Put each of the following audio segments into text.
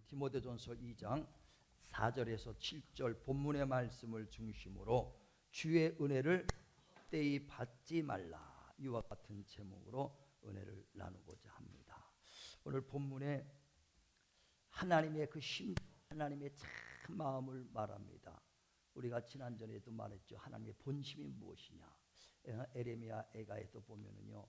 디모데전서 2장 4절에서 7절 본문의 말씀을 중심으로 주의 은혜를 헛되이 받지 말라, 이와 같은 제목으로 은혜를 나누고자 합니다. 오늘 본문에 하나님의 그 하나님의 참 마음을 말합니다. 우리가 지난전에도 말했죠. 하나님의 본심이 무엇이냐. 에레미야 애가에도 보면은요,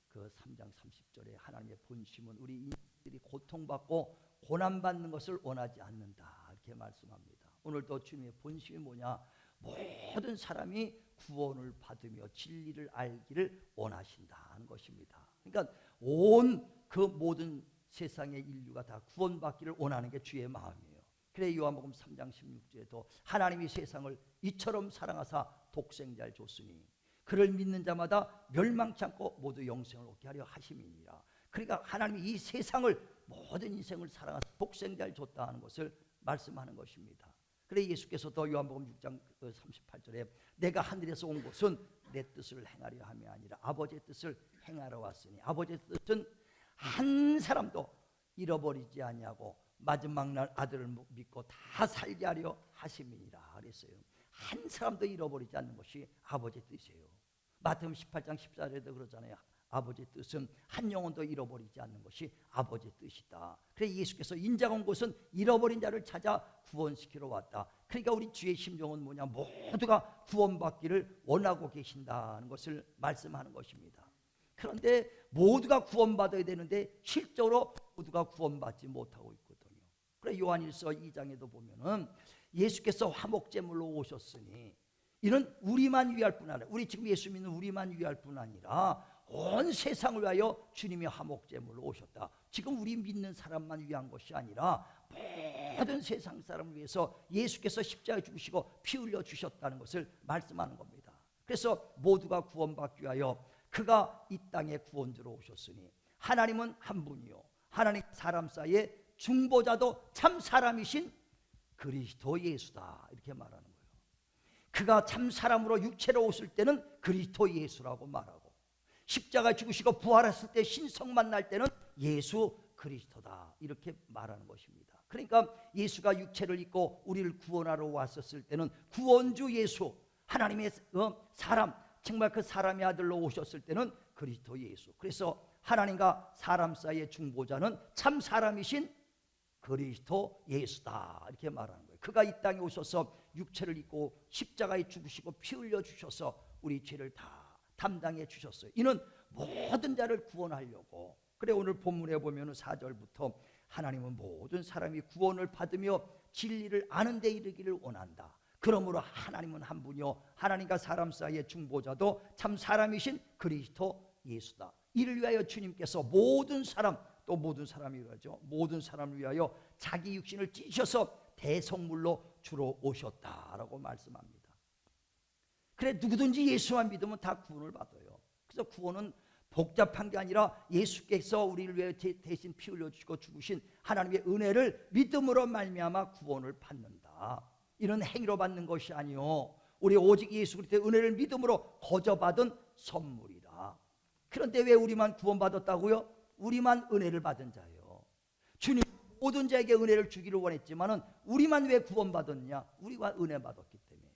그 3장 30절에 하나님의 본심은 우리 인생들이 고통받고 고난받는 것을 원하지 않는다, 이렇게 말씀합니다. 오늘도 주님의 본심이 뭐냐? 모든 사람이 구원을 받으며 진리를 알기를 원하신다는 것입니다. 그러니까 온 그 모든 세상의 인류가 다 구원받기를 원하는 게 주의 마음이에요. 그래 요한복음 3장 16절에도 하나님이 세상을 이처럼 사랑하사 독생자를 줬으니 그를 믿는 자마다 멸망치 않고 모두 영생을 얻게 하려 하심이니라. 그러니까 하나님이 이 세상을, 모든 인생을 사랑하사 독생자를 줬다 하는 것을 말씀하는 것입니다. 그래 예수께서도 요한복음 6장 38절에 내가 하늘에서 온 것은 내 뜻을 행하려 함이 아니라 아버지의 뜻을 행하러 왔으니 아버지의 뜻은 한 사람도 잃어버리지 아니하고 마지막 날 아들을 믿고 다 살게 하려 하심이니라 그랬어요. 한 사람도 잃어버리지 않는 것이 아버지의 뜻이에요. 마태복음 18장 14절에도 그러잖아요. 아버지의 뜻은 한 영혼도 잃어버리지 않는 것이 아버지의 뜻이다. 그래서 예수께서 인자가 온 곳은 잃어버린 자를 찾아 구원시키러 왔다. 그러니까 우리 주의 심정은 뭐냐? 모두가 구원받기를 원하고 계신다는 것을 말씀하는 것입니다. 그런데 모두가 구원받아야 되는데 실제로 모두가 구원받지 못하고 있거든요. 그래서 요한일서 2장에도 보면은 예수께서 화목제물로 오셨으니 이는 우리만 위할 뿐 아니라, 우리 지금 예수 믿는 우리만 위할 뿐 아니라 온 세상을 위하여 주님이 화목제물로 오셨다. 지금 우리 믿는 사람만 위한 것이 아니라 모든 세상 사람을 위해서 예수께서 십자가에 죽으시고 피 흘려 주셨다는 것을 말씀하는 겁니다. 그래서 모두가 구원받기 위하여 그가 이 땅에 구원주로 오셨으니 하나님은 한 분이요 하나님 사람 사이에 중보자도 참 사람이신 그리스도 예수다, 이렇게 말하는 거예요. 그가 참 사람으로 육체로 오실 때는 그리스도 예수라고 말하고, 십자가에 죽으시고 부활했을 때 신성 만날 때는 예수 그리스도다, 이렇게 말하는 것입니다. 그러니까 예수가 육체를 입고 우리를 구원하러 왔었을 때는 구원주 예수, 하나님의 사람, 정말 그 사람의 아들로 오셨을 때는 그리스도 예수. 그래서 하나님과 사람 사이의 중보자는 참 사람이신 그리스도 예수다, 이렇게 말하는 거예요. 그가 이 땅에 오셔서 육체를 입고 십자가에 죽으시고 피 흘려 주셔서 우리 죄를 다 담당해 주셨어요. 이는 모든 자를 구원하려고. 그래 오늘 본문에 보면 4절부터 하나님은 모든 사람이 구원을 받으며 진리를 아는 데 이르기를 원한다. 그러므로 하나님은 한 분이요 하나님과 사람 사이의 중보자도 참 사람이신 그리스도 예수다. 이를 위하여 주님께서 모든 사람, 또 모든 사람이 그러죠, 모든 사람을 위하여 자기 육신을 찢으셔서 대성물로 주로 오셨다라고 말씀합니다. 그래 누구든지 예수만 믿으면 다 구원을 받아요. 그래서 구원은 복잡한 게 아니라 예수께서 우리를 위해 대신 피 흘려 주시고 죽으신 하나님의 은혜를 믿음으로 말미암아 구원을 받는다. 이는 행위로 받는 것이 아니요 우리 오직 예수 그리스도의 은혜를 믿음으로 거저 받은 선물이다. 그런데 왜 우리만 구원받았다고요? 우리만 은혜를 받은 자예요. 주님 모든 자에게 은혜를 주기를 원했지만은 우리만 왜 구원받았냐? 우리가 은혜 받았기 때문에,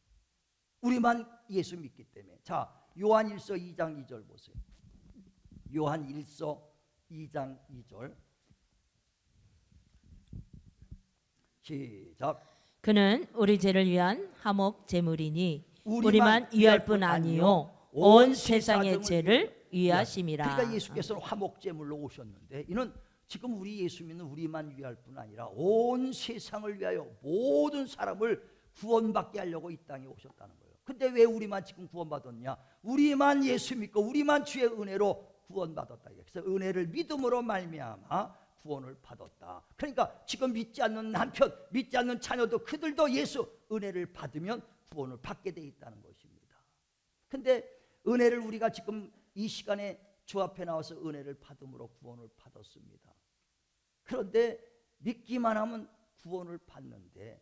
우리만 예수 믿기 때문에. 자, 요한일서 2장 2절 보세요. 요한일서 2장 2절 시작. 그는 우리 죄를 위한 화목 제물이니 우리만 위할 뿐 아니요 온 세상의 죄를 위하심이라. 그러니까 예수께서는 화목 제물로 오셨는데 이는 지금 우리 예수 믿는 우리만 위할 뿐 아니라 온 세상을 위하여 모든 사람을 구원받게 하려고 이 땅에 오셨다는 거예요. 근데 왜 우리만 지금 구원받았냐? 우리만 예수 믿고 우리만 주의 은혜로 구원받았다. 그래서 은혜를 믿음으로 말미암아 구원을 받았다. 그러니까 지금 믿지 않는 남편, 믿지 않는 자녀도 그들도 예수 은혜를 받으면 구원을 받게 돼 있다는 것입니다. 근데 은혜를 우리가 지금 이 시간에 주 앞에 나와서 은혜를 받음으로 구원을 받았습니다. 그런데 믿기만 하면 구원을 받는데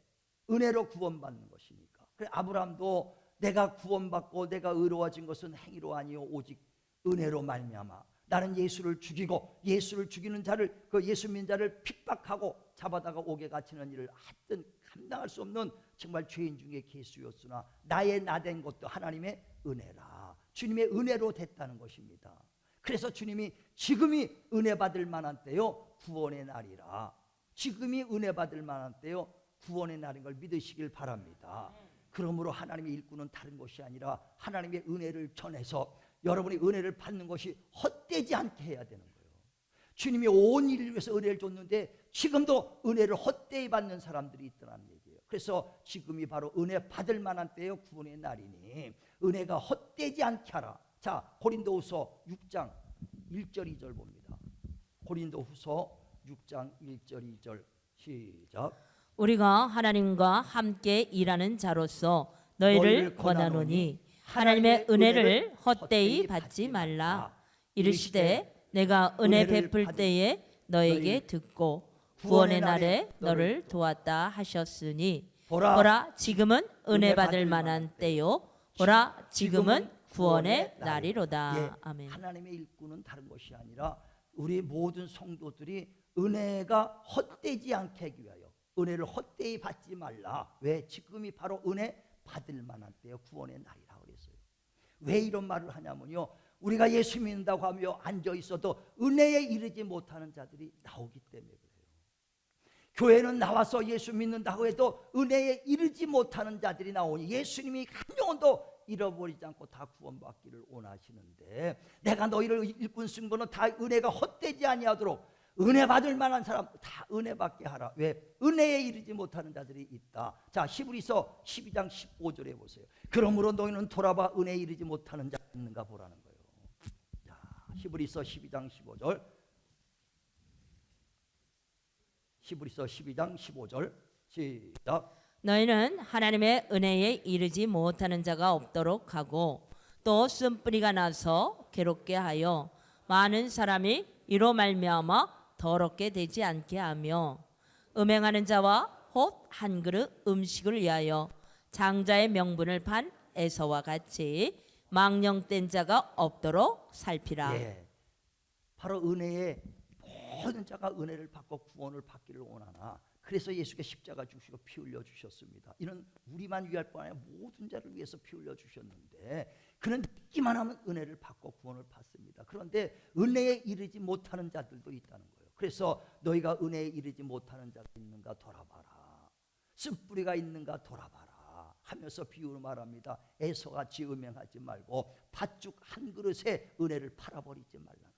은혜로 구원받는 것이니까. 그래 아브라함도 내가 구원받고 내가 의로워진 것은 행위로 아니요 오직 은혜로 말미암아 나는 예수를 죽이고 예수를 죽이는 자를, 그 예수 믿는 자를 핍박하고 잡아다가 옥에 갇히는 일을 하여튼 감당할 수 없는 정말 죄인 중에 괴수였으나 나의 나된 것도 하나님의 은혜라. 주님의 은혜로 됐다는 것입니다. 그래서 주님이 지금이 은혜 받을 만한 때요 구원의 날이라. 지금이 은혜 받을 만한 때요 구원의 날인 걸 믿으시길 바랍니다. 그러므로 하나님의 일꾼은 다른 것이 아니라 하나님의 은혜를 전해서 여러분이 은혜를 받는 것이 헛되지 않게 해야 되는 거예요. 주님이 온 인류를 위해서 은혜를 줬는데 지금도 은혜를 헛되이 받는 사람들이 있다는 얘기예요. 그래서 지금이 바로 은혜 받을 만한 때요 구원의 날이니 은혜가 헛되지 않게 하라. 자, 고린도후서 6장 1절 2절 봅니다. 고린도후서 6장 1절 2절 시작. 우리가 하나님과 함께 일하는 자로서 너희를 권하노니 하나님의 은혜를 헛되이 받지 말라. 이르시되 내가 은혜 베풀 때에 너에게 듣고 구원의 날에 너를 도왔다 하셨으니 보라 지금은 은혜 받을 만한 때요 보라 지금은 구원의 날이로다. 예, 아멘. 하나님의 일꾼은 다른 것이 아니라 우리 모든 성도들이 은혜가 헛되지 않게 하기 위하여 은혜를 헛되이 받지 말라. 왜? 지금이 바로 은혜 받을 만한 때요 구원의 날이라 그랬어요. 왜 이런 말을 하냐면요 우리가 예수 믿는다고 하며 앉아 있어도 은혜에 이르지 못하는 자들이 나오기 때문에 그래요. 교회는 나와서 예수 믿는다고 해도 은혜에 이르지 못하는 자들이 나오니 예수님이 한 영혼도 잃어버리지 않고 다 구원받기를 원하시는데 내가 너희를 일꾼 쓴 거는 다 은혜가 헛되지 아니하도록 은혜 받을 만한 사람 다 은혜 받게 하라. 왜? 은혜에 이르지 못하는 자들이 있다. 자, 히브리서 12장 15절에 보세요. 그러므로 너희는 돌아봐 은혜에 이르지 못하는 자가 있는가 보라는 거예요. 자, 히브리서 12장 15절. 히브리서 12장 15절 시작. 너희는 하나님의 은혜에 이르지 못하는 자가 없도록 하고 또 쓴뿌리가 나서 괴롭게 하여 많은 사람이 이로 말미암아 더럽게 되지 않게 하며 음행하는 자와 곧 한 그릇 음식을 위하여 장자의 명분을 판 에서와 같이 망령된 자가 없도록 살피라. 예, 바로 은혜에 모든 자가 은혜를 받고 구원을 받기를 원하나 그래서 예수께 십자가 주시고 피 흘려 주셨습니다. 이는 우리만 위할 뿐 아니라 모든 자를 위해서 피 흘려 주셨는데 그는 믿기만 하면 은혜를 받고 구원을 받습니다. 그런데 은혜에 이르지 못하는 자들도 있다는 거예요. 그래서 너희가 은혜에 이르지 못하는 자가 있는가 돌아봐라. 쓴뿌리가 있는가 돌아봐라 하면서 비유로 말합니다. 에서같이 음행하지 말고 팥죽 한 그릇에 은혜를 팔아버리지 말라는 거예요.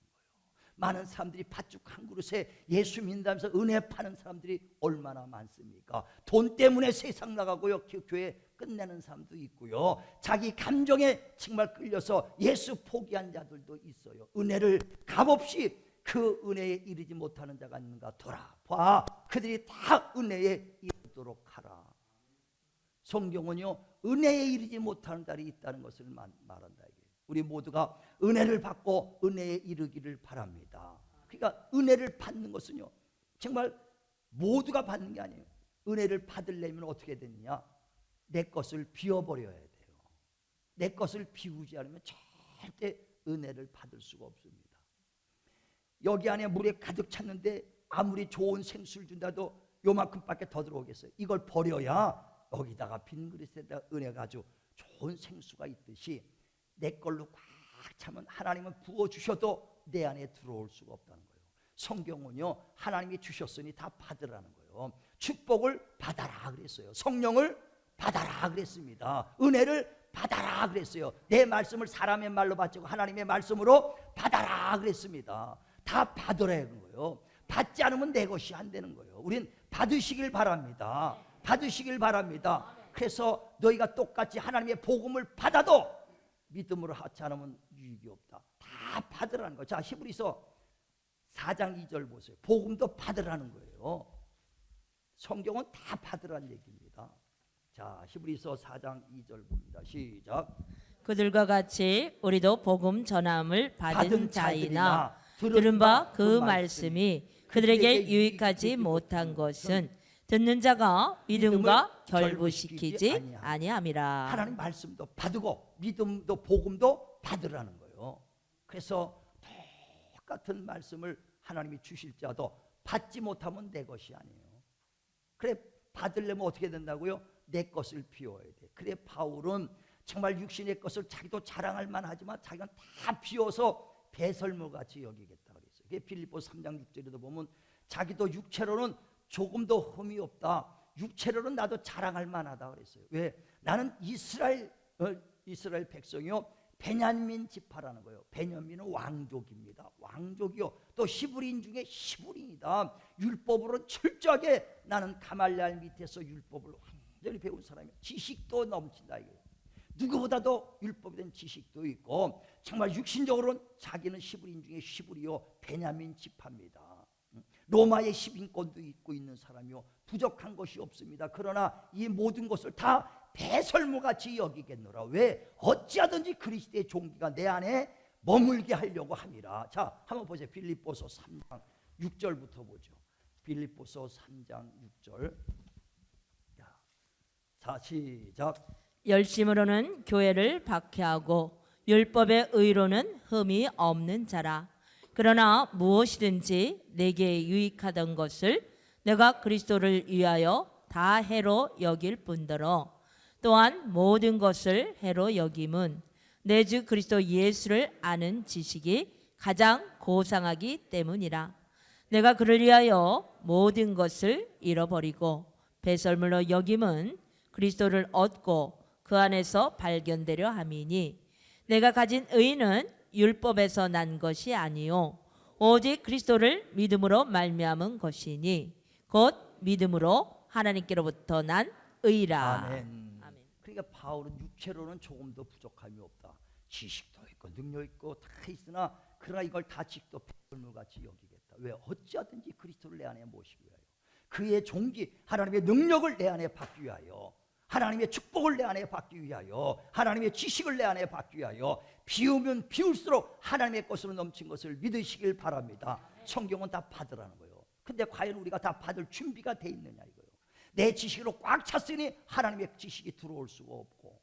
많은 사람들이 팥죽 한 그릇에 예수 믿는다면서 은혜 파는 사람들이 얼마나 많습니까? 돈 때문에 세상 나가고요 교회 끝내는 사람도 있고요 자기 감정에 정말 끌려서 예수 포기한 자들도 있어요. 은혜를 값없이 그 은혜에 이르지 못하는 자가 있는가 돌아봐. 그들이 다 은혜에 이르도록 하라. 성경은요 은혜에 이르지 못하는 자들이 있다는 것을 말한다. 우리 모두가 은혜를 받고 은혜에 이르기를 바랍니다. 그러니까 은혜를 받는 것은요 정말 모두가 받는 게 아니에요. 은혜를 받으려면 어떻게 되느냐, 내 것을 비워버려야 돼요. 내 것을 비우지 않으면 절대 은혜를 받을 수가 없습니다. 여기 안에 물에 가득 찼는데 아무리 좋은 생수를 준다도 요만큼밖에 더 들어오겠어요. 이걸 버려야 여기다가 빈 그릇에다 은혜가 아주 좋은 생수가 있듯이 내 걸로 꽉 차면 하나님은 부어주셔도 내 안에 들어올 수가 없다는 거예요. 성경은요 하나님이 주셨으니 다 받으라는 거예요. 축복을 받아라 그랬어요. 성령을 받아라 그랬습니다. 은혜를 받아라 그랬어요. 내 말씀을 사람의 말로 받지 않고 하나님의 말씀으로 받아라 그랬습니다. 다 받으라는 거예요. 받지 않으면 내 것이 안 되는 거예요. 우린 받으시길 바랍니다. 받으시길 바랍니다. 그래서 너희가 똑같이 하나님의 복음을 받아도 믿음으로 하지 않으면 유익이 없다. 다 받으라는 거예요. 자, 히브리서 4장 2절 보세요. 복음도 받으라는 거예요. 성경은 다 받으라는 얘기입니다. 자, 히브리서 4장 2절 봅니다. 시작. 그들과 같이 우리도 복음 전함을 받은 자이나 들은 바 그 말씀이 그들에게 유익하지 못한 것은 듣는 자가 믿음과 결부시키지 아니함이라. 하나님 말씀도 받고 믿음도 복음도 받으라는 거예요. 그래서 똑같은 말씀을 하나님이 주실지라도 받지 못하면 내 것이 아니에요. 그래 받으려면 어떻게 된다고요? 내 것을 비워야 돼. 그래 바울은 정말 육신의 것을 자기도 자랑할 만하지만 자기가 다 비워서 배설물같이 여기겠다 그랬어요. 그게 빌립보서 3장 6절에도 보면 자기도 육체로는 조금도 흠이 없다. 육체로는 나도 자랑할 만하다 그랬어요. 왜? 나는 이스라엘 백성이요 베냐민 지파라는 거예요. 베냐민은 왕족입니다. 왕족이요. 또 히브리인 중에 히브리인이다. 율법으로 철저하게 나는 가말리알 밑에서 율법을 완전히 배운 사람이야. 지식도 넘친다 이거예요. 누구보다도 율법에 대한 지식도 있고 정말 육신적으로는 자기는 히브리인 중에 히브리요 베냐민 지파입니다. 로마의 시민권도 있고 있는 사람이요 부족한 것이 없습니다. 그러나 이 모든 것을 다 배설물같이 여기겠노라. 왜? 어찌하든지 그리스도의 종기가 내 안에 머물게 하려고 함이라. 자, 한번 보세요. 빌립보서 3장 6절부터 보죠. 빌립보서 3장 6절. 자, 시작. 열심으로는 교회를 박해하고 율법의 의로는 흠이 없는 자라. 그러나 무엇이든지 내게 유익하던 것을 내가 그리스도를 위하여 다 해로 여길 뿐더러 또한 모든 것을 해로 여김은 내 주 그리스도 예수를 아는 지식이 가장 고상하기 때문이라. 내가 그를 위하여 모든 것을 잃어버리고 배설물로 여김은 그리스도를 얻고 그 안에서 발견되려 함이니 내가 가진 의는 율법에서 난 것이 아니요 오직 그리스도를 믿음으로 말미암은 것이니 곧 믿음으로 하나님께로부터 난 의라. 아멘. 그러니까 바울은 육체로는 조금도 부족함이 없다. 지식도 있고 능력 있고 다 있으나 그러나 이걸 다 지식도 배설물같이 여기겠다. 왜? 어찌하든지 그리스도를 내 안에 모시기 위하여 그의 종기 하나님의 능력을 내 안에 받기 위하여 하나님의 축복을 내 안에 받기 위하여 하나님의 지식을 내 안에 받기 위하여 비우면 비울수록 하나님의 것으로 넘친 것을 믿으시길 바랍니다. 성경은 다 받으라는 거예요. 근데 과연 우리가 다 받을 준비가 돼 있느냐 이거예요. 내 지식으로 꽉 찼으니 하나님의 지식이 들어올 수가 없고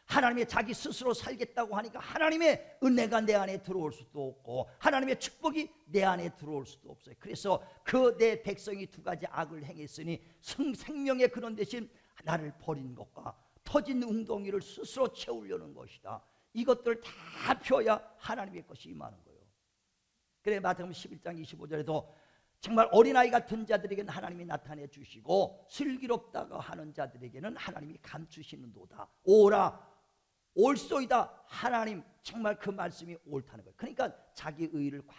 하나님의 자기 스스로 살겠다고 하니까 하나님의 은혜가 내 안에 들어올 수도 없고 하나님의 축복이 내 안에 들어올 수도 없어요. 그래서 그 내 백성이 두 가지 악을 행했으니 생명의 근원 대신 나를 버린 것과 터진 웅덩이를 스스로 채우려는 것이다. 이것들을 다 펴야 하나님의 것이 임하는 거예요. 그래 마태복음 11장 25절에도 정말 어린아이 같은 자들에게는 하나님이 나타내 주시고 슬기롭다고 하는 자들에게는 하나님이 감추시는도다. 오라 옳소이다. 하나님 정말 그 말씀이 옳다는 거예요. 그러니까 자기 의를 꽉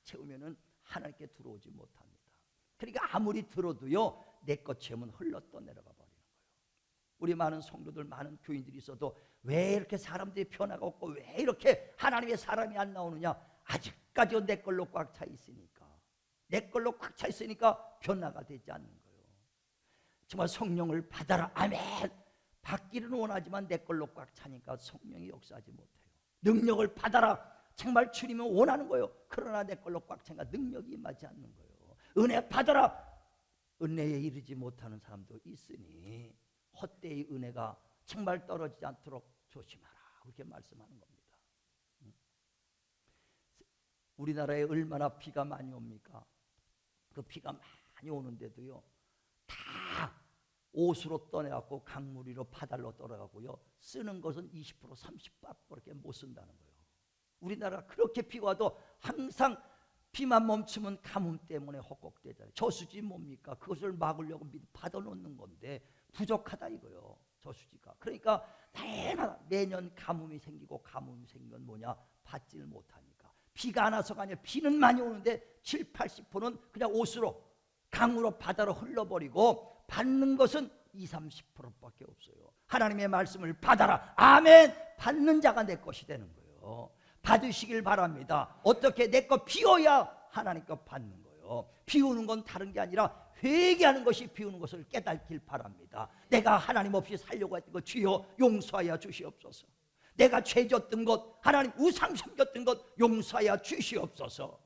채우면은 하나님께 들어오지 못합니다. 그러니까 아무리 들어도요 내 것 채우면 흘러 떠내려가 버리는 거예요. 우리 많은 성도들 많은 교인들이 있어도 왜 이렇게 사람들이 변화가 없고 왜 이렇게 하나님의 사람이 안 나오느냐. 아직까지 내 걸로 꽉 차 있으니까 내 걸로 꽉 차 있으니까 변화가 되지 않는 거예요. 정말 성령을 받아라. 아멘. 받기는 원하지만 내 걸로 꽉 차니까 성령이 역사하지 못해요. 능력을 받아라. 정말 주님은 원하는 거예요. 그러나 내 걸로 꽉 차니까 능력이 임하지 않는 거예요. 은혜 받아라. 은혜에 이르지 못하는 사람도 있으니 헛되이 은혜가 정말 떨어지지 않도록 조심하라. 그렇게 말씀하는 겁니다. 우리나라에 얼마나 비가 많이 옵니까? 그 비가 많이 오는데도요 다 옷으로 떠내갖고 강물 위로 바다로 떨어가고요 쓰는 것은 20% 30밖에 못 쓴다는 거예요. 우리나라가 그렇게 비가 와도 항상 비만 멈추면 가뭄 때문에 헛곡되잖아요. 저수지 뭡니까? 그것을 막으려고 받아놓는 건데 부족하다 이거요. 저수지가. 그러니까 날마다 매년 가뭄이 생기고 가뭄이 생기면 뭐냐? 받지를 못하니까. 비가 안 와서가 아니라 비는 많이 오는데 7, 80%는 그냥 옷으로 강으로 바다로 흘러버리고 받는 것은 20, 30%밖에 없어요. 하나님의 말씀을 받아라. 아멘. 받는 자가 내 것이 되는 거예요. 받으시길 바랍니다. 어떻게 내 것 비워야 하나님 것 받는 거예요. 비우는 건 다른 게 아니라 회개하는 것이 비우는 것을 깨닫길 바랍니다. 내가 하나님 없이 살려고 했던 것 주여 용서하여 주시옵소서. 내가 죄졌던 것 하나님 우상 섬겼던 것 용서하여 주시옵소서.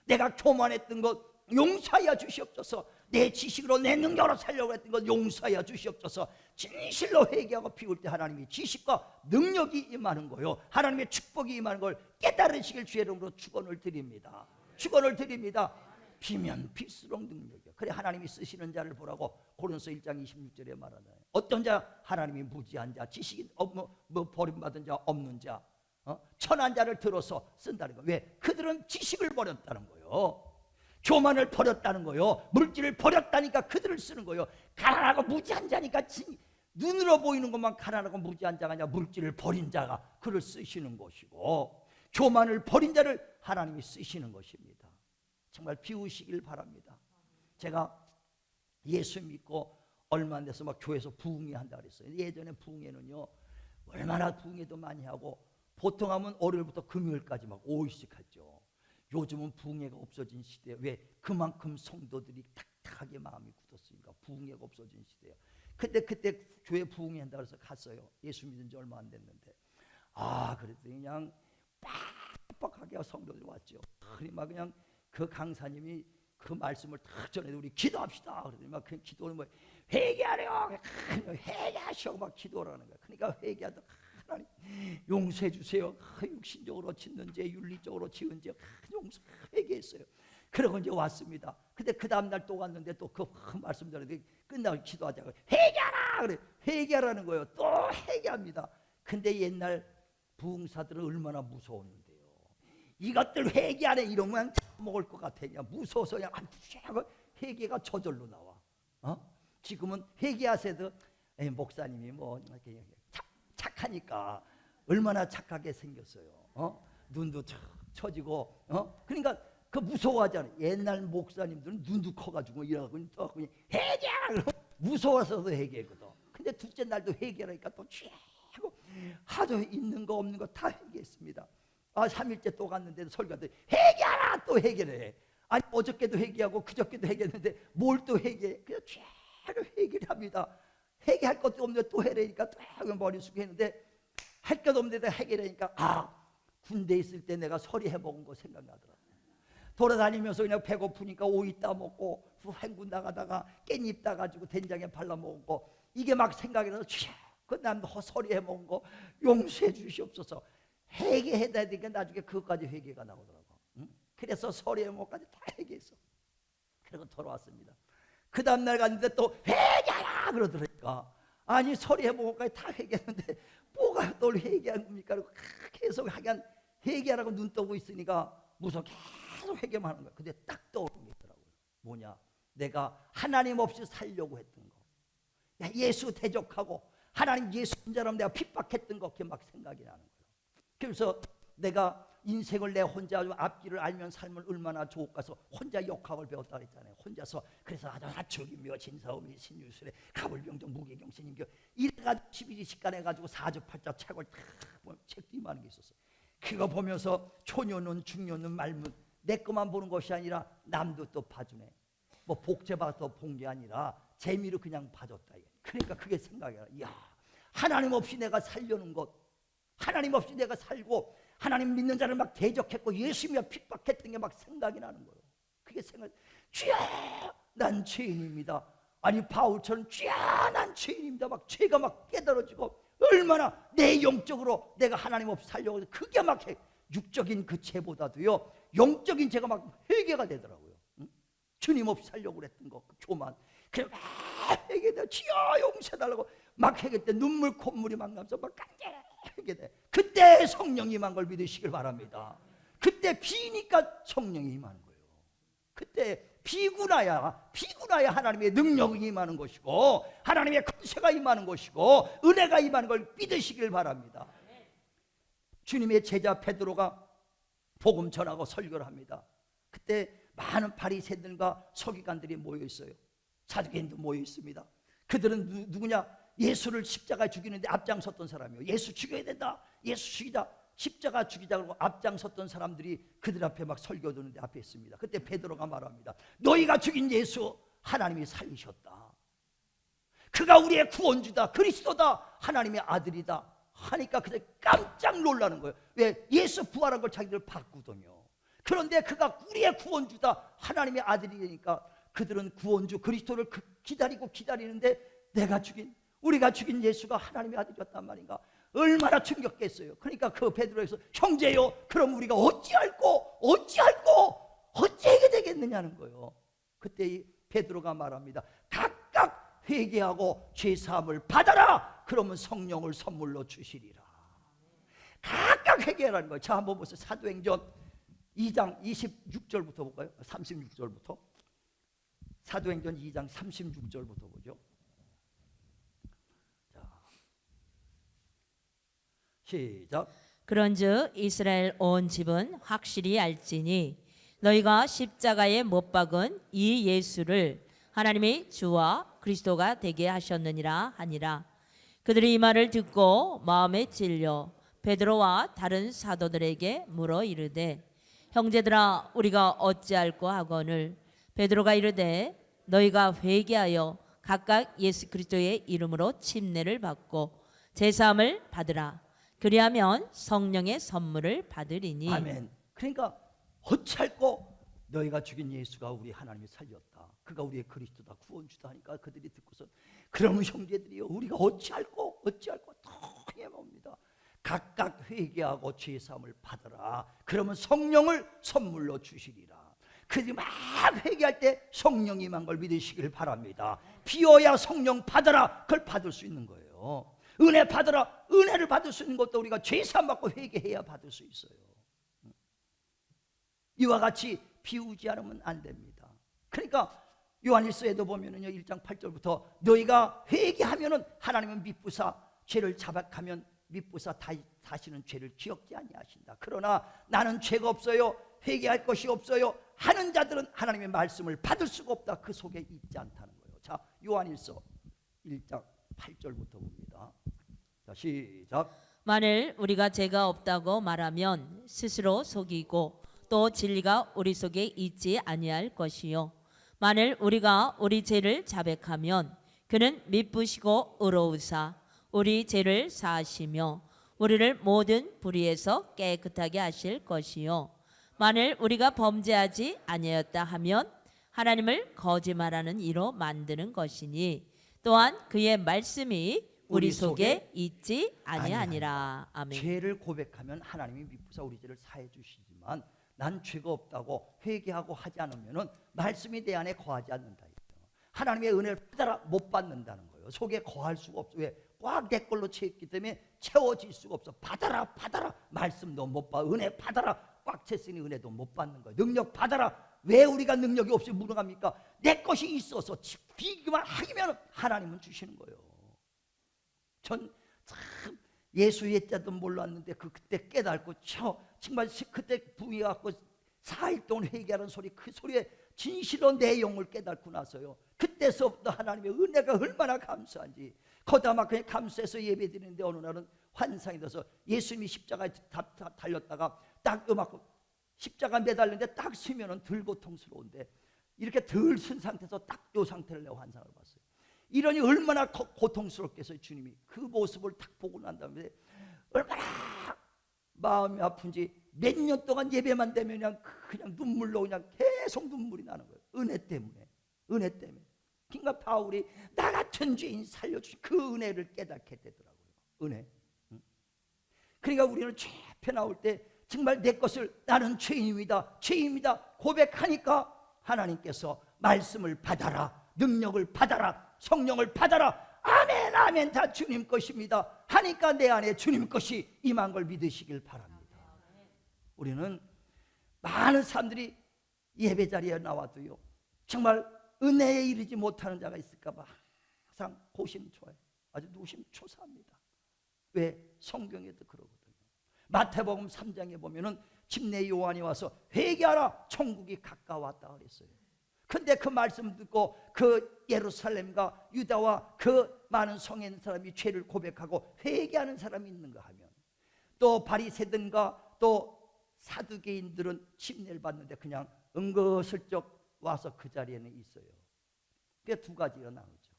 내가 교만했던 것 용서하여 주시옵소서. 내 지식으로 내 능력으로 살려고 했던 것 용서하여 주시옵소서. 진실로 회개하고 비울 때 하나님이 지식과 능력이 임하는 거요 하나님의 축복이 임하는 걸 깨달으시길 주의 이름으로 축원을 드립니다. 축원을 드립니다. 비면 빌수록 능력이야. 그래 하나님이 쓰시는 자를 보라고 고린도서 1장 26절에 말하잖아요. 어떤 자? 하나님이 무지한 자, 지식이 버림받은 자, 없는 자, 천한 자를 들어서 쓴다는 거예요. 왜? 그들은 지식을 버렸다는 거예요. 교만을 버렸다는 거예요. 물질을 버렸다니까 그들을 쓰는 거예요. 가난하고 무지한 자니까 눈으로 보이는 것만 가난하고 무지한 자가 아니라 물질을 버린 자가 그를 쓰시는 것이고, 교만을 버린 자를 하나님이 쓰시는 것입니다. 정말 비우시길 바랍니다. 제가 예수 믿고 얼마 안 돼서 막 교회에서 부흥회 한다 그랬어요. 예전에 부흥회는요 얼마나 부흥회도 많이 하고, 보통 하면 월요일부터 금요일까지 막 5일씩 했죠. 요즘은 부흥회가 없어진 시대에, 왜? 그만큼 성도들이 탁탁하게 마음이 굳었으니까 부흥회가 없어진 시대예요. 근데 그때 교회 부흥회 한다 그래서 갔어요. 예수 믿은 지 얼마 안 됐는데, 그랬더니 그냥 빡빡하게 성도들이 왔죠. 막 그냥 그 강사님이 그 말씀을 딱 전해도 우리 기도합시다. 그러더니 막 그 기도는 뭐 회개하래요. 회개하시오. 막 기도하라는 거야. 그러니까 회개하다 하나님 용서해 주세요. 육신적으로 짓는 죄, 윤리적으로 지은 죄 용서 회개했어요. 그러고 이제 왔습니다. 근데 그 다음 날 또 갔는데 또 그 말씀 전해도 끝나고 기도하자고 회개하라 그래. 회개하라는 거예요. 또 회개합니다. 근데 옛날 부흥사들은 얼마나 무서웠는데요. 이것들 회개 안 해 이러면 먹을 것 같아. 그냥 무서워서 그냥 회개가 저절로 나와. 지금은 회개하세도 목사님이 뭐 착하니까 얼마나 착하게 생겼어요. 눈도 처지고 그러니까 그 무서워하잖아요. 옛날 목사님들은 눈도 커가지고 이러고 그냥 회개하라 무서워서도 회개했거든. 근데 둘째 날도 회개하니까 또 취하고 하도 있는 거 없는 거 다 회개했습니다. 3일째 또 갔는데 설교하더니 회개하라. 또 회개를 해. 아니 어저께도 회개하고 그저께도 회개했는데 뭘 또 회개해. 그냥 취하고 회개를 합니다. 회개할 것도 없는데 또 해라니까 또 머리 숙여 했는데 할 것도 없는데 회개하니까 군대에 있을 때 내가 서리 해먹은 거 생각나더라고요. 돌아다니면서 그냥 배고프니까 오이 따먹고 횡군 나가다가 깻잎 따가지고 된장에 발라먹고 이게 막 생각이 나서 그 남도 서리 해먹은 거 용서해 주시옵소서. 회개해야 되니까 나중에 그것까지 회개가 나오더라고. 그래서 서리 해먹기까지 다 회개했어. 그리고 돌아왔습니다. 그 다음날 갔는데 또 회개하라 그러더라니까. 아니 서리 해먹기까지 다 회개했는데 뭐가 또 회개한 겁니까? 그리고 계속 하긴 회개하라고 눈 뜨고 있으니까 무서워 계속 회개만 하는 거야. 근데 딱 떠오르는 게 있더라고요. 뭐냐? 내가 하나님 없이 살려고 했던 거, 예수 대적하고 하나님 예수 인자라면 내가 핍박했던 거, 그게 막 생각이 나는 거예요. 그래서 내가 인생을 내 혼자 앞길을 알면 삶을 얼마나 좋을까서 혼자 역학을 배웠다 그랬잖아요. 혼자서. 그래서 하축이며 진사오미 신유술에 가불병정 무게경신인교 이래가지고 12지식간 해가지고 사주팔자 책을 다 보면 책도 이만한 게 있었어요. 그거 보면서 초년은 중년은 말문 내 것만 보는 것이 아니라 남도 또 봐주네. 뭐 복제받아서 본 게 아니라 재미로 그냥 봐줬다. 그러니까 그게 생각이 나. 이야, 하나님 없이 내가 살려는 것, 하나님 없이 내가 살고 하나님 믿는 자를 막 대적했고 예수님이 핍박했던 게 막 생각이 나는 거예요. 그게 생각. 주여, 난 죄인입니다. 아니 바울처럼 주여, 난 죄인입니다. 막 죄가 막 깨달아지고 얼마나 내 영적으로 내가 하나님 없이 살려고 해서 그게 막 육적인 그 죄보다도요 영적인 죄가 막 회개가 되더라고요. 주님 없이 살려고 그랬던 거, 그 교만. 그래 막 회개돼. 주여 용서해달라고 막 회개 때 눈물 콧물이 막 나면서 막 간절히 회개돼. 그때 성령이 임한 걸 믿으시길 바랍니다. 그때 비니까 성령이 임하는 거예요. 그때 비구나야 하나님의 능력이 임하는 것이고 하나님의 권세가 임하는 것이고 은혜가 임하는 걸 믿으시길 바랍니다. 주님의 제자 베드로가 복음 전하고 설교를 합니다. 그때 많은 바리새인들과 서기관들이 모여 있어요. 사두개인도 모여 있습니다. 그들은 누구냐? 예수를 십자가에 죽이는데 앞장섰던 사람이에요. 예수 죽여야 된다. 예수 죽이자. 십자가 죽이자 그러고 앞장섰던 사람들이 그들 앞에 막 설교 듣는데 앞에 있습니다. 그때 베드로가 말합니다. 너희가 죽인 예수 하나님이 살리셨다. 그가 우리의 구원주다. 그리스도다. 하나님의 아들이다. 하니까 그들 깜짝 놀라는 거예요. 왜? 예수 부활한 걸 자기들 봤거든요. 그런데 그가 우리의 구원주다. 하나님의 아들이니까 그들은 구원주 그리스도를 기다리는데 우리가 죽인 예수가 하나님의 아들이었단 말인가. 얼마나 충격했어요. 그러니까 그 베드로에서 형제요 그럼 우리가 어찌할꼬 어찌하게 되겠느냐는 거예요. 그때 이 베드로가 말합니다. 각각 회개하고 죄사함을 받아라. 그러면 성령을 선물로 주시리라. 각각 회개하라는 거예요. 자, 한번 보세요. 사도행전 2장 26절부터 볼까요? 36절부터. 사도행전 2장 36절부터 보죠. 자, 시작. 그런즉 이스라엘 온 집은 확실히 알지니 너희가 십자가에 못 박은 이 예수를 하나님이 주와 그리스도가 되게 하셨느니라 하니라. 그들이 이 말을 듣고 마음에 찔려 베드로와 다른 사도들에게 물어 이르되 형제들아 우리가 어찌할꼬 하거늘 베드로가 이르되 너희가 회개하여 각각 예수 그리스도의 이름으로 침례를 받고 제사함을 받으라. 그리하면 성령의 선물을 받으리니. 아멘. 그러니까 어찌할꼬 너희가 죽인 예수가 우리 하나님이 살렸다. 그가 우리의 그리스도다 구원주다 하니까 그들이 듣고서 그러면 형제들이여 우리가 어찌할꼬 더 해봅니다. 각각 회개하고 죄사함을 받으라. 그러면 성령을 선물로 주시리라. 그들이 막 회개할 때 성령이 임한 걸 믿으시길 바랍니다. 비워야 성령 받아라. 그걸 받을 수 있는 거예요. 은혜 받으라. 은혜를 받을 수 있는 것도 우리가 죄사함 받고 회개해야 받을 수 있어요. 이와 같이 비우지 않으면 안 됩니다. 그러니까 요한일서에도 보면은요 1장 8절부터 너희가 회개하면은 하나님은 미쁘사 죄를 자백하면 미쁘사 다시는 죄를 기억지 아니하신다. 그러나 나는 죄가 없어요. 회개할 것이 없어요. 하는 자들은 하나님의 말씀을 받을 수가 없다. 그 속에 있지 않다는 거예요. 자, 요한일서 1장 8절부터 봅니다. 자, 시작. 만일 우리가 죄가 없다고 말하면 스스로 속이고 또 진리가 우리 속에 있지 아니할 것이요 만일 우리가 우리 죄를 자백하면 그는 미쁘시고 의로우사 우리 죄를 사하시며 우리를 모든 불의에서 깨끗하게 하실 것이요 만일 우리가 범죄하지 아니하였다 하면 하나님을 거짓말하는 이로 만드는 것이니 또한 그의 말씀이 우리 속에 있지 아니하니라. 아멘. 죄를 고백하면 하나님이 미쁘사 우리 죄를 사해 주시지만 난 죄가 없다고 회개하고 하지 않으면은 말씀이 내 안에 거하지 않는다. 하나님의 은혜를 받아라 못 받는다는 거예요. 속에 거할 수가 없어. 왜? 꽉 내 걸로 채웠기 때문에 채워질 수가 없어. 받아라 말씀도 못 받아. 은혜 받아라 꽉 찼으니 은혜도 못 받는 거예요. 능력 받아라. 왜 우리가 능력이 없이 무능합니까? 내 것이 있어서 비기만 하기면 하나님은 주시는 거예요. 전 참 예수 예자도 몰랐는데 그때 깨닫고 정말 그때 부위 갖고 4일 동안 회개하는 소리 그 소리에 진실로 내용을 깨닫고 나서요 그때서부터 하나님의 은혜가 얼마나 감사한지 거다 막 그냥 감사해서 예배드리는데 어느 날은 환상이 돼서 예수님이 십자가에 달렸다가 딱 음악고 십자가 매달렸는데 딱 서면은 덜 고통스러운데 이렇게 덜 쓴 상태에서 딱 요 상태를 내가 환상을 봤어요. 이러니 얼마나 고통스럽겠어요. 주님이 그 모습을 딱 보고 난 다음에 얼마나 마음이 아픈지 몇 년 동안 예배만 되면 그냥 눈물로 그냥 계속 눈물이 나는 거예요. 은혜 때문에. 그러니까 바울이 나 같은 죄인 살려주신 그 은혜를 깨닫게 되더라고요. 은혜. 그러니까 우리는 죄 앞에 나올 때 정말 내 것을 나는 죄인입니다 고백하니까 하나님께서 말씀을 받아라, 능력을 받아라, 성령을 받아라. 아멘 다 주님 것입니다 하니까 내 안에 주님 것이 임한 걸 믿으시길 바랍니다. 우리는 많은 사람들이 예배 자리에 나와도요 정말 은혜에 이르지 못하는 자가 있을까 봐 항상 고심초해 아주 노심초사합니다. 왜? 성경에도 그러거든요. 마태복음 3장에 보면은 집내 요한이 와서 회개하라 천국이 가까웠다 그랬어요. 근데 그 말씀 듣고 그 예루살렘과 유다와 그 많은 성에 있는 사람이 죄를 고백하고 회개하는 사람이 있는가 하면 또 바리새들과 또 사두개인들은 침례를 받는데 그냥 은거슬쩍 와서 그 자리에는 있어요. 그게 두 가지가 나오죠.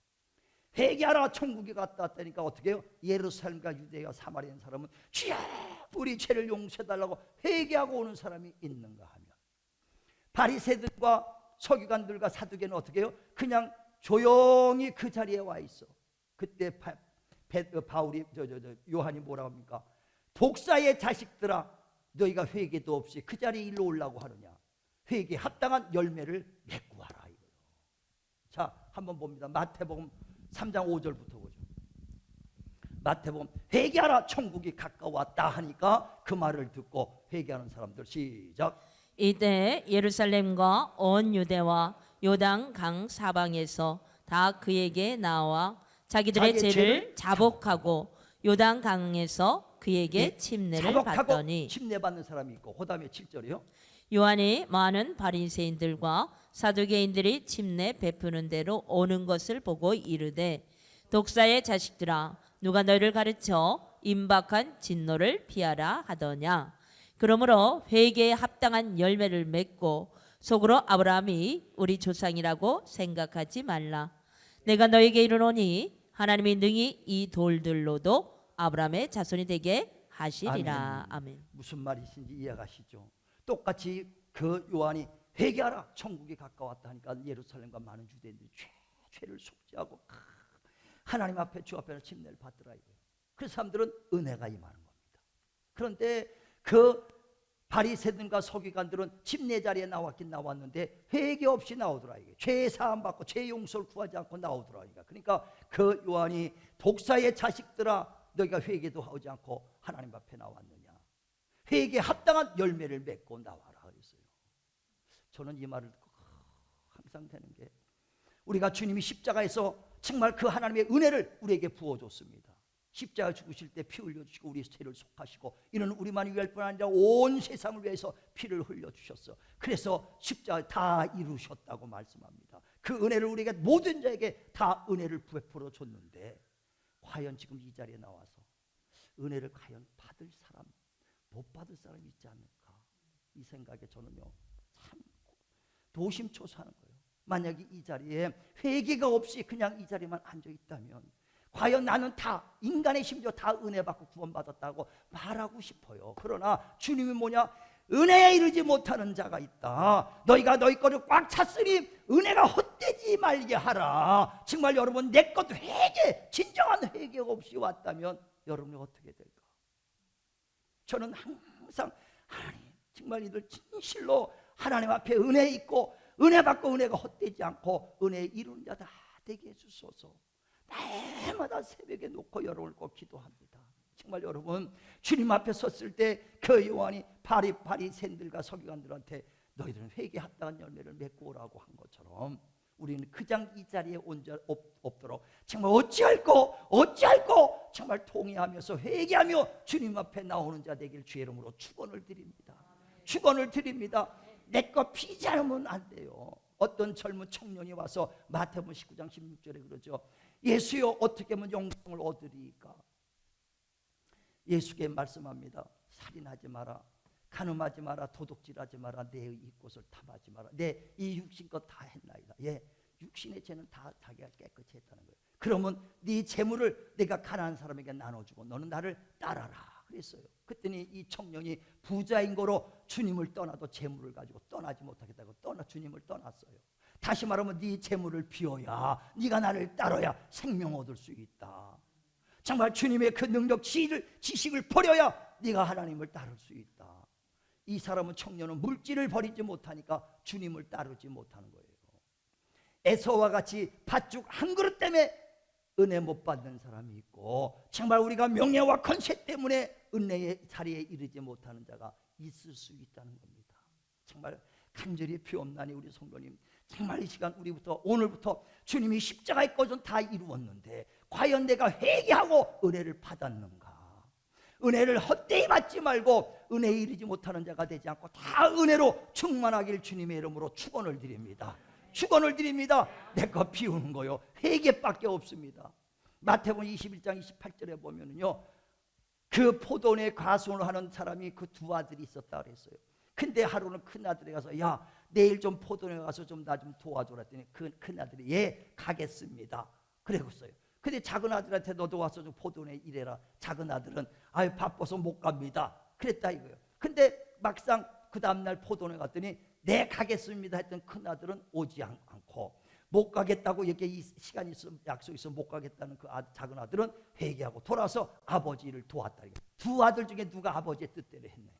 회개하라 천국이 갔다 왔다니까 어떻게 해요? 예루살렘과 유대와 사마리아 있는 사람은 주여 우리 죄를 용서해달라고 회개하고 오는 사람이 있는가 하면 바리새들과 서기관들과 사두개는 어떻게 해요? 그냥 조용히 그 자리에 와 있어. 그때 바울이 요한이 뭐라고 합니까? 독사의 자식들아 너희가 회개도 없이 그 자리에 일로 오려고 하느냐. 회개에 합당한 열매를 맺고 와라 이거예요. 자, 한번 봅니다. 마태복음 3장 5절부터 보죠. 마태복음 회개하라 천국이 가까웠다 하니까 그 말을 듣고 회개하는 사람들 시작. 이때 예루살렘과 온 유대와 요단 강 사방에서 다 그에게 나와 자기들의 자기의 죄를 죄를 자복하고 요단 강에서 그에게 예, 침례를 자복하고 받더니 침례받는 사람이 있고 그다음에 7절이요. 요한이 많은 바리새인들과 사두개인들이 침례 베푸는 대로 오는 것을 보고 이르되 독사의 자식들아 누가 너희를 가르쳐 임박한 진노를 피하라 하더냐. 그러므로 회개에 합당한 열매를 맺고 속으로 아브라함이 우리 조상이라고 생각하지 말라. 내가 너에게 이르노니 하나님이 능히 이 돌들로도 아브라함의 자손이 되게 하시리라. 아멘. 무슨 말이신지 이해가시죠? 똑같이 그 요한이 회개하라 천국이 가까웠다 하니까 예루살렘과 많은 유대인들이 죄를 속죄하고 하나님 앞에 주 앞에서 침례를 받더라 이거예요. 그 사람들은 은혜가 임하는 겁니다. 그런데 그 바리새인과 서기관들은 침례 자리에 나왔긴 나왔는데 회개 없이 나오더라 이게. 죄 사함 받고 죄 용서를 구하지 않고 나오더라 이거. 그러니까 그 요한이 독사의 자식들아 너희가 회개도 하지 않고 하나님 앞에 나왔느냐. 회개에 합당한 열매를 맺고 나와라 그랬어요. 저는 이 말을 듣고 항상 되는 게 우리가 주님이 십자가에서 정말 그 하나님의 은혜를 우리에게 부어줬습니다. 십자가 죽으실 때 피 흘려주시고 우리 죄를 속하시고 이는 우리만이 위할 뿐 아니라 온 세상을 위해서 피를 흘려주셨어. 그래서 십자가 다 이루셨다고 말씀합니다. 그 은혜를 우리에게 모든 자에게 다 은혜를 베풀어 줬는데 과연 지금 이 자리에 나와서 은혜를 과연 받을 사람 못 받을 사람이 있지 않을까 이 생각에 저는요 참 노심초사하는 거예요. 만약에 이 자리에 회개가 없이 그냥 이 자리만 앉아 있다면 과연 나는 다 인간의 심지어 다 은혜 받고 구원받았다고 말하고 싶어요. 그러나 주님이 뭐냐? 은혜에 이르지 못하는 자가 있다. 너희가 너희 거를 꽉 찼으니 은혜가 헛되지 말게 하라. 정말 여러분 내 것 회개 진정한 회개가 없이 왔다면 여러분이 어떻게 될까? 저는 항상 하나님 정말 이들 진실로 하나님 앞에 은혜 있고 은혜 받고 은혜가 헛되지 않고 은혜 이루는 자 다 되게 해주소서. 날마다 새벽에 놓고 여러분을 꼭 기도합니다. 정말 여러분 주님 앞에 섰을 때 그 요한이 바리새인들과 서기관들한테 너희들은 회개에 합당한 열매를 맺고 오라고 한 것처럼 우리는 그냥 이 자리에 없도록 정말 어찌할꼬 정말 통회하면서 회개하며 주님 앞에 나오는 자 되길 주의 이름으로 축원을 드립니다. 축원을 드립니다. 내 것 피지 않으면 안 돼요. 어떤 젊은 청년이 와서 마태복음 19장 16절에 그러죠. 예수여 어떻게 하면 영생을 얻으리까? 예수께 말씀합니다. 살인하지 마라, 간음하지 마라, 도둑질하지 마라, 내 이곳을 탐하지 마라. 내 이 육신껏 다 했나이다. 예, 육신의 죄는 다 자기가 깨끗이 했다는 거예요. 그러면 네 재물을 내가 가난한 사람에게 나눠주고 너는 나를 따라라 그랬어요. 그랬더니 이 청년이 부자인 거로 주님을 떠나도 재물을 가지고 떠나지 못하겠다고 주님을 떠났어요. 다시 말하면 네 재물을 비워야 네가 나를 따라야 생명 얻을 수 있다. 정말 주님의 그 능력 지식을 버려야 네가 하나님을 따를 수 있다. 이 사람은 청년은 물질을 버리지 못하니까 주님을 따르지 못하는 거예요. 에서와 같이 팥죽 한 그릇 때문에 은혜 못 받는 사람이 있고 정말 우리가 명예와 권세 때문에 은혜의 자리에 이르지 못하는 자가 있을 수 있다는 겁니다. 정말 간절히 비옵나니 우리 성도님 정말 이 시간 우리부터 오늘부터 주님이 십자가의 것은 다 이루었는데 과연 내가 회개하고 은혜를 받았는가? 은혜를 헛되이 받지 말고 은혜에 이르지 못하는 자가 되지 않고 다 은혜로 충만하길 주님의 이름으로 축원을 드립니다. 축원을 드립니다. 내 것 비우는 거요 회개밖에 없습니다. 마태복음 21장 28절에 보면은요 그 포도원에 가수를 하는 사람이 그 두 아들이 있었다 그랬어요. 근데 하루는 큰 아들이 가서 야 내일 좀 포도원에 가서 좀 나 좀 도와줘라 했더니 그 큰 아들이 예 가겠습니다 그랬어요. 근데 작은 아들한테 너도 와서 좀 포도원에 일해라. 작은 아들은 아유 바빠서 못 갑니다 그랬다 이거예요. 근데 막상 그 다음날 포도원에 갔더니 네 가겠습니다 했던 큰 아들은 오지 않고 못 가겠다고 이렇게 이 시간이 있으면 약속이 있으면 못 가겠다는 그 작은 아들은 회개하고 돌아서 아버지를 도왔다. 두 아들 중에 누가 아버지의 뜻대로 했느냐?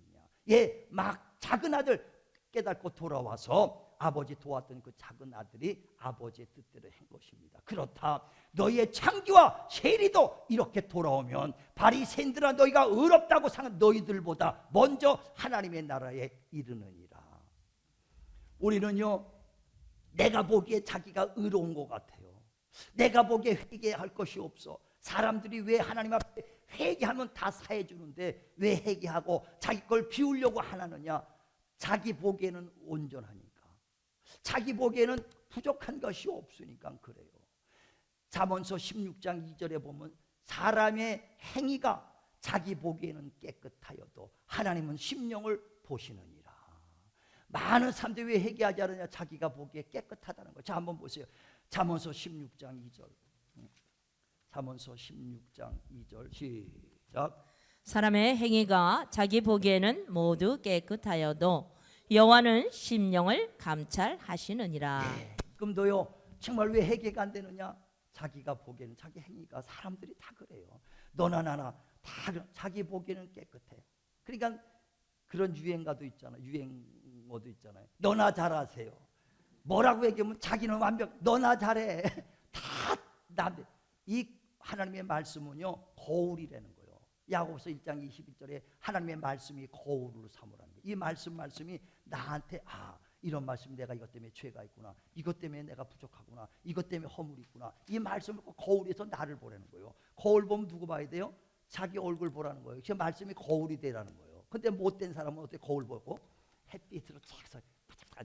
예, 막 작은 아들 깨닫고 돌아와서 아버지 도왔던 그 작은 아들이 아버지의 뜻대로 한 것입니다. 그렇다 너희의 창기와 세리도 이렇게 돌아오면 바리새인들아 너희가 의롭다고 생각한 너희들보다 먼저 하나님의 나라에 이르느니라. 우리는요 내가 보기에 자기가 의로운 것 같아요. 내가 보기에 회개할 것이 없어. 사람들이 왜 하나님 앞에 회개하면 다 사해 주는데 왜 회개하고 자기 걸 비우려고 하느냐. 자기 보기에는 온전하니까, 자기 보기에는 부족한 것이 없으니까 그래요. 잠언서 16장 2절에 보면 사람의 행위가 자기 보기에는 깨끗하여도 하나님은 심령을 보시느니라. 많은 사람들이 왜 회개하지 않느냐. 자기가 보기에 깨끗하다는 거. 자 한번 보세요. 잠언서 16장 2절. 잠언서 16장 2절 시작. 사람의 행위가 자기 보기에는 모두 깨끗하여도 여호와는 심령을 감찰하시느니라. 지금도요 정말 왜 회개가 안 되느냐. 자기가 보기에는 자기 행위가 사람들이 다 그래요. 너나 나나 다 자기 보기에는 깨끗해. 그러니까 그런 유행가도 있잖아요. 유행어도 있잖아요. 너나 잘하세요. 뭐라고 얘기하면 자기는 완벽. 너나 잘해. 다 남들. 이 하나님의 말씀은요 거울이라는 거예요. 야고보서 1장 21절에 하나님의 말씀이 거울로 삼으라는 거예요. 이 말씀이 나한테 이런 말씀 내가 이것 때문에 죄가 있구나. 이것 때문에 내가 부족하구나. 이것 때문에 허물이 있구나. 이 말씀을 거울에서 나를 보라는 거예요. 거울 보면 누구 봐야 돼요? 자기 얼굴 보라는 거예요. 그 말씀이 거울이 되라는 거예요. 근데 못된 사람은 어떻게 거울 보고 햇빛으로 착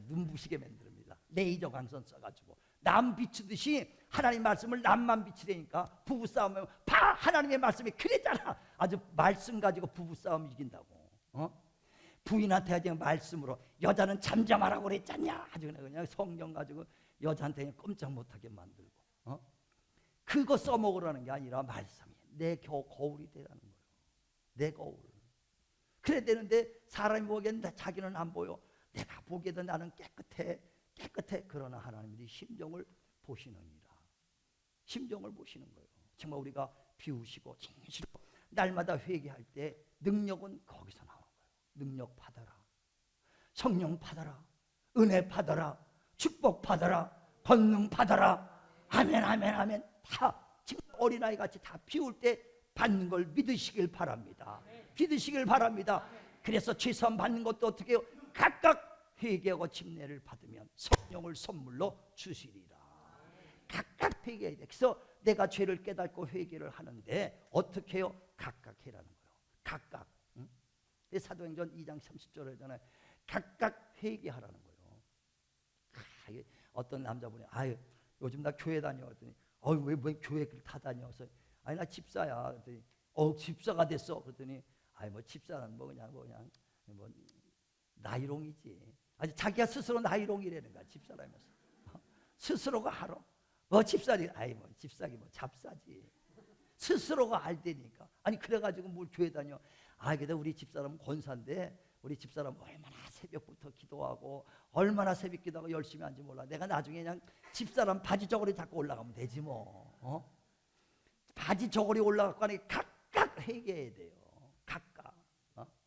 눈부시게 만듭니다. 레이저 광선 써가지고 남 비추듯이 하나님 말씀을 남만 비추려니까 부부싸움은 봐 하나님의 말씀이 그랬잖아. 아주 말씀 가지고 부부싸움 이긴다고. 부인한테 아주 말씀으로 여자는 잠잠하라고 그랬잖냐. 아주 그냥 성경 가지고 여자한테 그냥 꼼짝 못하게 만들고. 그거 써먹으라는 게 아니라 말씀이 내 거울이 되라는 거예요. 내 거울. 그래야 되는데 사람이 보기엔 자기는 안 보여. 내가 보기에도 나는 깨끗해. 그러나 하나님이 심정을 보시느니라. 심정을 보시는 거예요. 정말 우리가 비우시고 진실로 날마다 회개할 때 능력은 거기서 나오는 거예요. 능력 받아라. 성령 받아라. 은혜 받아라. 축복 받아라. 권능 받아라. 아멘. 다 지금 어린아이 같이 다 비울 때 받는 걸 믿으시길 바랍니다. 믿으시길 바랍니다. 그래서 최선 받는 것도 어떻게 해요? 각각 회개하고 침례를 받으면 성령을 선물로 주시리라. 각각 회개해야 돼. 그래서 내가 죄를 깨닫고 회개를 하는데 어떻게 해요? 각각 해라는 거예요. 각각. 사도행전 2장 30절에 하잖아요. 각각 회개하라는 거예요. 어떤 남자분이 요즘 나 교회 다녀왔더니 왜 교회를 다 다녀서 나 집사야. 그랬더니 집사가 됐어. 그랬더니 뭐 집사는 그냥 나이롱이지. 아니 자기가 스스로 나이롱이라는 거야. 집사라면서 스스로가 알아. 집사리 집사기 잡사지. 스스로가 알대니까. 아니 그래가지고 뭘 교회 다녀. 근데 우리 집사람은 권사인데 우리 집사람은 얼마나 새벽부터 기도하고 얼마나 새벽 기도하고 열심히 하는지 몰라. 내가 나중에 그냥 집사람 바지 저고리 잡고 올라가면 되지 뭐. 바지 저고리 올라가고 하니 각각 회개해야 돼요. 각각.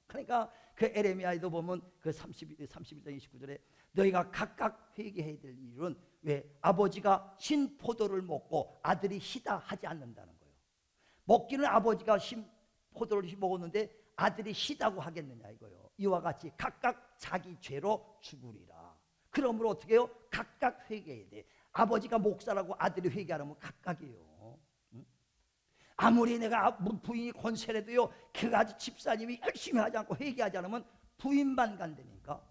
그러니까 그 에레미야에도 보면 그 31장 29절에 너희가 각각 회개해야 될 이유는 왜? 아버지가 신 포도를 먹고 아들이 시다 하지 않는다는 거예요. 먹기는 아버지가 신 포도를 먹었는데 아들이 시다고 하겠느냐 이거예요. 이와 같이 각각 자기 죄로 죽으리라. 그러므로 어떻게 해요? 각각 회개해야 돼. 아버지가 목사라고 아들이 회개하려면 각각이에요. 아무리 내가 부인이 권세라도요 그가지 집사님이 열심히 하지 않고 회개하지 않으면 부인만 간다니까.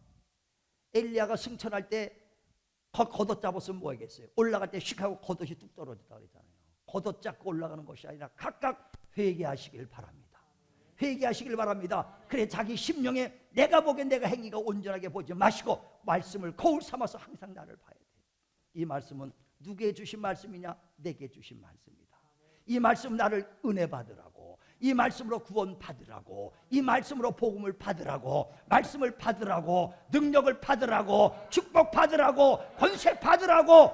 엘리야가 승천할 때 겉옷 잡았으면 뭐 하겠어요? 올라갈 때 휙 하고 겉옷이 뚝 떨어졌다 그랬잖아요. 겉옷 잡고 올라가는 것이 아니라 각각 회개하시길 바랍니다. 회개하시길 바랍니다. 그래 자기 심령에 내가 보기엔 내가 행위가 온전하게 보지 마시고 말씀을 거울 삼아서 항상 나를 봐야 돼요. 이 말씀은 누구에게 주신 말씀이냐? 내게 주신 말씀입니다. 이 말씀 나를 은혜 받으라고, 이 말씀으로 구원 받으라고, 이 말씀으로 복음을 받으라고, 말씀을 받으라고, 능력을 받으라고, 축복 받으라고, 권세 받으라고.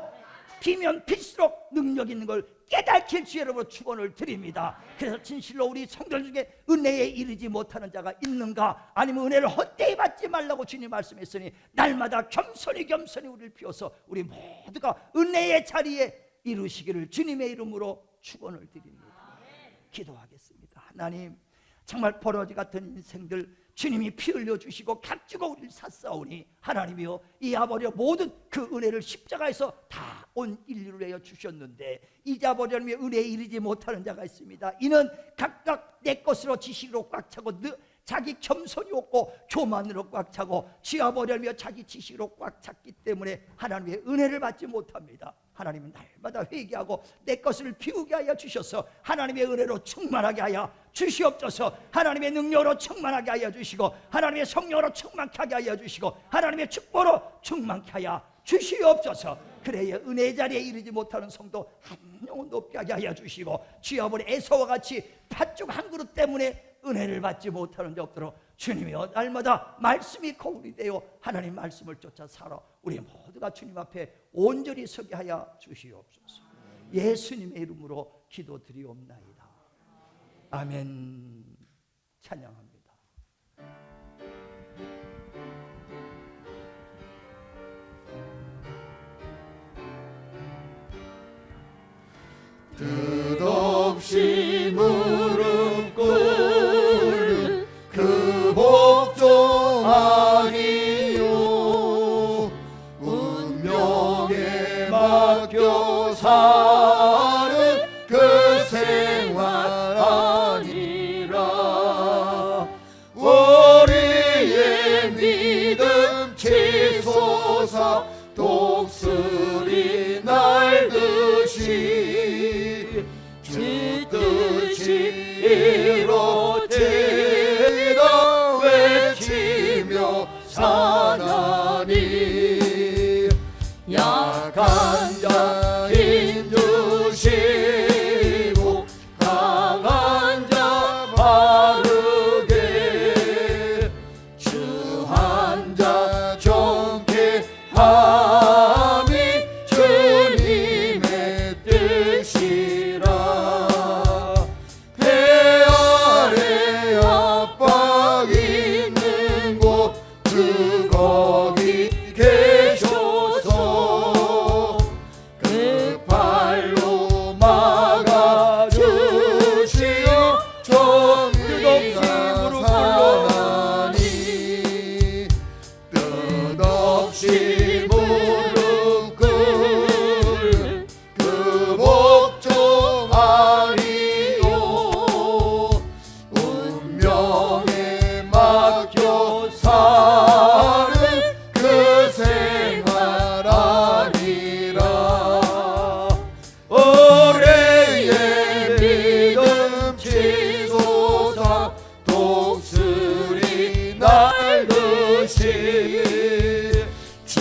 비면 빌수록 능력 있는 걸 깨닫길 주여로 축원을 드립니다. 그래서 진실로 우리 성도들 중에 은혜에 이르지 못하는 자가 있는가? 아니면 은혜를 헛되이 받지 말라고 주님 말씀했으니 날마다 겸손히 우리를 비워서 우리 모두가 은혜의 자리에 이루시기를 주님의 이름으로 축원을 드립니다. 기도하겠습니다. 하나님, 정말 버러지 같은 인생들 주님이 피 흘려 주시고 값주고 우리를 샀사오니 하나님이여, 이 아버려 모든 그 은혜를 십자가에서 다 온 인류를 위하여 주셨는데 잊어버리며 은혜에 이르지 못하는 자가 있습니다. 이는 각각 내 것으로 지식으로 꽉 차고 자기 겸손이 없고 교만으로 꽉 차고 지어버리며 자기 지식으로 꽉 찼기 때문에 하나님의 은혜를 받지 못합니다. 하나님은 날마다 회개하고 내 것을 비우게 하여 주셔서 하나님의 은혜로 충만하게 하여 주시옵소서. 하나님의 능력으로 충만하게 하여 주시고 하나님의 성령으로 충만하게 하여 주시고 하나님의 축복으로 충만하게 하여 주시옵소서. 그래야 은혜의 자리에 이르지 못하는 성도 한 영혼 높게 하여 주시고 주여버리 에서와 같이 팥죽 한 그릇 때문에 은혜를 받지 못하는 자 없도록 주님이여, 날마다 말씀이 거울이 되어 하나님 말씀을 쫓아 살아 우리 모두가 주님 앞에 온전히 서게 하여 주시옵소서. 예수님의 이름으로 기도드리옵나이다. 아멘. 찬양합니다. 끝없이 무릎 꿇는 그 복종 아니요, 운명에 맡겨 사는 그 생활 아니라 우리의 믿음 치솟아 독수리 날듯이 주 뜻이 이루어지다 외치며 사나니 약한 자 힘주시고 강한 자 바르게 주한 자 정케 함이 주님의 뜻이라. 배 아래 압박 있는 곳 그 거기 계셔서 그 발로 막아주시어 정의가 사나니 끝없이 무릎 꿇는 그 복종 아니요, 운명에 맡겨 사는 그 생활 아니라 올해의 믿음 치솟아 독수리 날듯이 주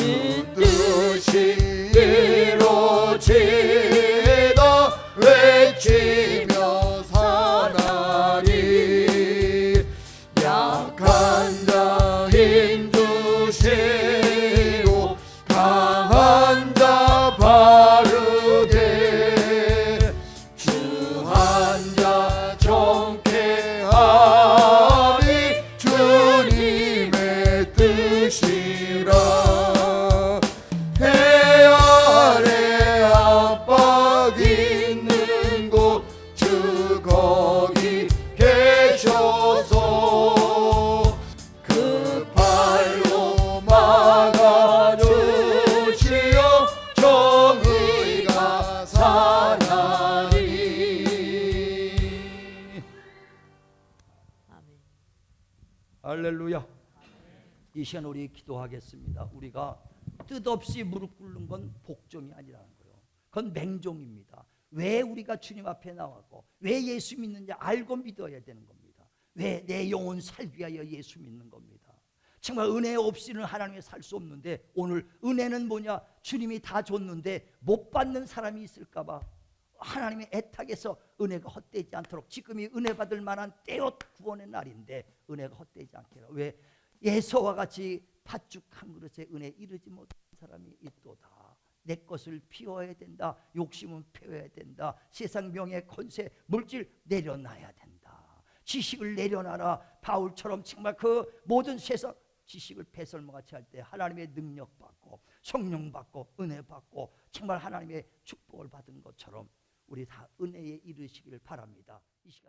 뜻이 이루어지다 외치며 사나니 약한 자 힘주시고 강한 자 바르게 주한 자 정케 함이 주님의 뜻이라. 해 아래 압박 있는 곳 주 거기 계셔서 그 발로 막아주시어 정의가 사나니. 아멘. 할렐루야. 이 시간 우리 기도하겠습니다. 우리가 뜻없이 무릎 꿇는 건 복종이 아니라는 거예요. 그건 맹종입니다. 왜 우리가 주님 앞에 나왔고 왜 예수 믿는지 알고 믿어야 되는 겁니다. 왜 내 영혼 살기 위하여 예수 믿는 겁니다. 정말 은혜 없이는 하나님의 살 수 없는데 오늘 은혜는 뭐냐? 주님이 다 줬는데 못 받는 사람이 있을까 봐 하나님의 애탁에서 은혜가 헛되지 않도록 지금이 은혜 받을 만한 때요 구원의 날인데 은혜가 헛되지 않게 하라. 왜? 예서와 같이 팥죽 한 그릇에 은혜 이르지 못한 사람이 있도다. 내 것을 피워야 된다. 욕심은 피워야 된다. 세상 명예 권세 물질 내려놔야 된다. 지식을 내려놔라. 바울처럼 정말 그 모든 세상 지식을 배설모같이 할 때 하나님의 능력 받고 성령 받고 은혜 받고 정말 하나님의 축복을 받은 것처럼 우리 다 은혜에 이르시기를 바랍니다. 이 시간